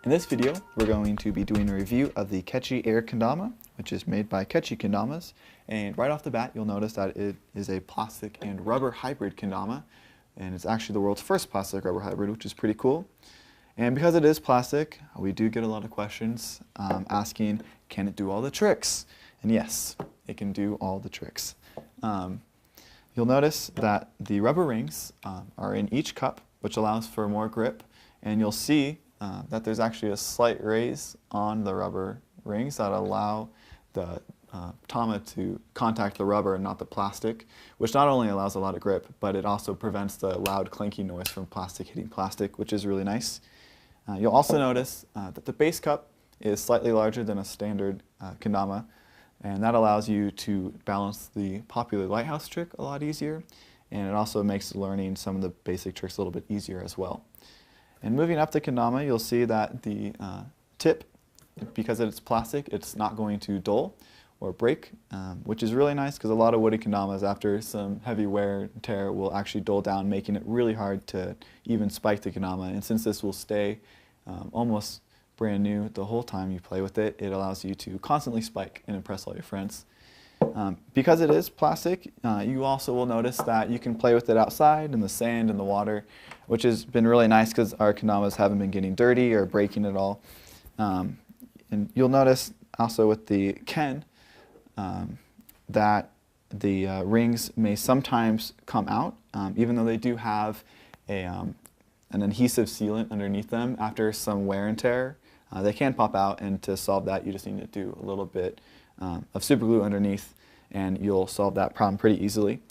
In this video, we're going to be doing a review of the Catchy Air Kendama, which is made by Catchy Kendamas. And right off the bat, you'll notice that it is a plastic and rubber hybrid kendama. And it's actually the world's first plastic rubber hybrid, which is pretty cool. And because it is plastic, we do get a lot of questions asking, can it do all the tricks? And yes, it can do all the tricks. You'll notice that the rubber rings are in each cup, which allows for more grip. And you'll see that there's actually a slight raise on the rubber rings that allow the tama to contact the rubber and not the plastic, which not only allows a lot of grip, but it also prevents the loud clinking noise from plastic hitting plastic, which is really nice. You'll also notice that the base cup is slightly larger than a standard kendama, and that allows you to balance the popular lighthouse trick a lot easier, and it also makes learning some of the basic tricks a little bit easier as well. And moving up the kendama, you'll see that the tip, because it's plastic, it's not going to dull or break, which is really nice because a lot of wooden kendamas, after some heavy wear and tear, will actually dull down, making it really hard to even spike the kendama. And since this will stay almost brand new the whole time you play with it, it allows you to constantly spike and impress all your friends. Because it is plastic, you also will notice that you can play with it outside in the sand and the water, which has been really nice because our kendamas haven't been getting dirty or breaking at all. And you'll notice also with the ken that the rings may sometimes come out, even though they do have an adhesive sealant underneath them. After some wear and tear, they can pop out, and to solve that you just need to do a little bit of super glue underneath, and you'll solve that problem pretty easily.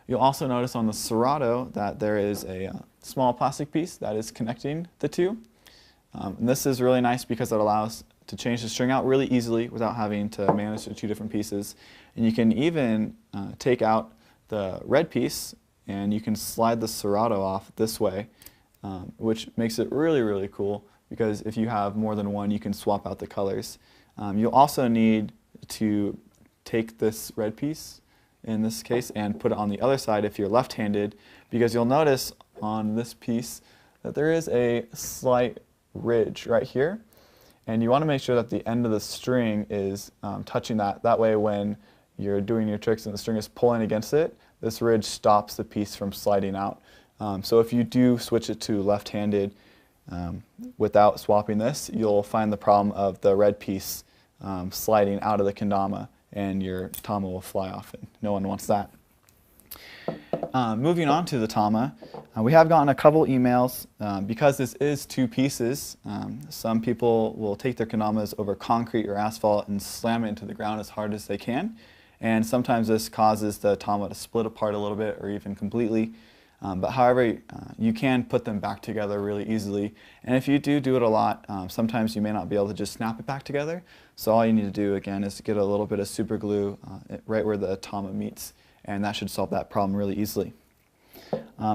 You'll also notice on the serrato that there is a small plastic piece that is connecting the two. And this is really nice because it allows to change the string out really easily without having to manage the two different pieces. And you can even take out the red piece and you can slide the serrato off this way, which makes it really, really cool because if you have more than one, you can swap out the colors. You'll also need to take this red piece in this case and put it on the other side if you're left-handed, because you'll notice on this piece that there is a slight ridge right here, and you want to make sure that the end of the string is touching that. That way when you're doing your tricks and the string is pulling against it, this ridge stops the piece from sliding out. So if you do switch it to left-handed without swapping this, you'll find the problem of the red piece sliding out of the kendama, and your tama will fly off, and no one wants that. Moving on to the tama, we have gotten a couple emails because this is two pieces. Some people will take their kendamas over concrete or asphalt and slam it into the ground as hard as they can, and sometimes this causes the tama to split apart a little bit or even completely. But however, you can put them back together really easily, and if you do it a lot, sometimes you may not be able to just snap it back together. So all you need to do again is get a little bit of super glue right where the tama meets, and that should solve that problem really easily.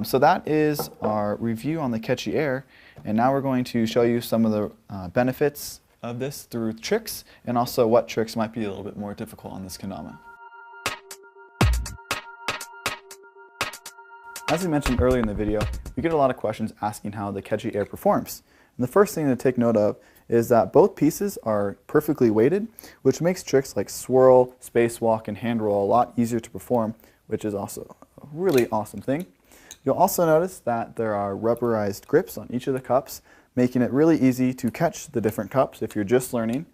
So that is our review on the Catchy Air, and now we're going to show you some of the benefits of this through tricks, and also what tricks might be a little bit more difficult on this kendama. As we mentioned earlier in the video, we get a lot of questions asking how the Catchy Air performs. And the first thing to take note of is that both pieces are perfectly weighted, which makes tricks like swirl, spacewalk, and hand roll a lot easier to perform, which is also a really awesome thing. You'll also notice that there are rubberized grips on each of the cups, making it really easy to catch the different cups if you're just learning.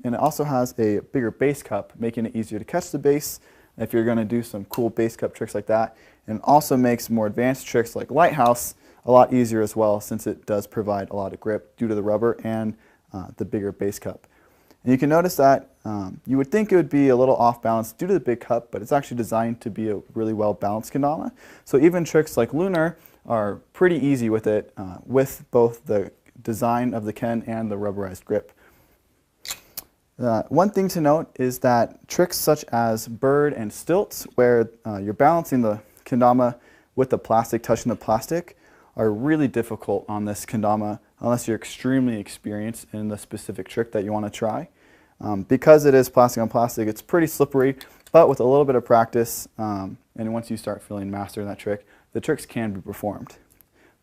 And it also has a bigger base cup, making it easier to catch the base if you're going to do some cool base cup tricks like that. And it also makes more advanced tricks like lighthouse a lot easier as well, since it does provide a lot of grip due to the rubber and the bigger base cup. And you can notice that you would think it would be a little off balance due to the big cup, but it's actually designed to be a really well balanced kendama. So even tricks like lunar are pretty easy with it, with both the design of the ken and the rubberized grip. One thing to note is that tricks such as bird and stilts, where you're balancing the kendama with the plastic touching the plastic, are really difficult on this kendama unless you're extremely experienced in the specific trick that you want to try. Because it is plastic on plastic, it's pretty slippery, but with a little bit of practice, and once you start feeling master in that trick, the tricks can be performed.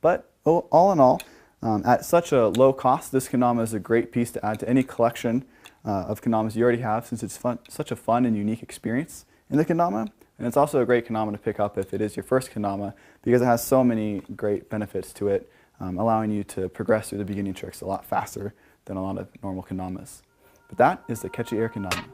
But all in all, At such a low cost, this kendama is a great piece to add to any collection of kendamas you already have, since it's such a fun and unique experience in the kendama. And it's also a great kendama to pick up if it is your first kendama, because it has so many great benefits to it, allowing you to progress through the beginning tricks a lot faster than a lot of normal kendamas. But that is the Catchy Air Kendama.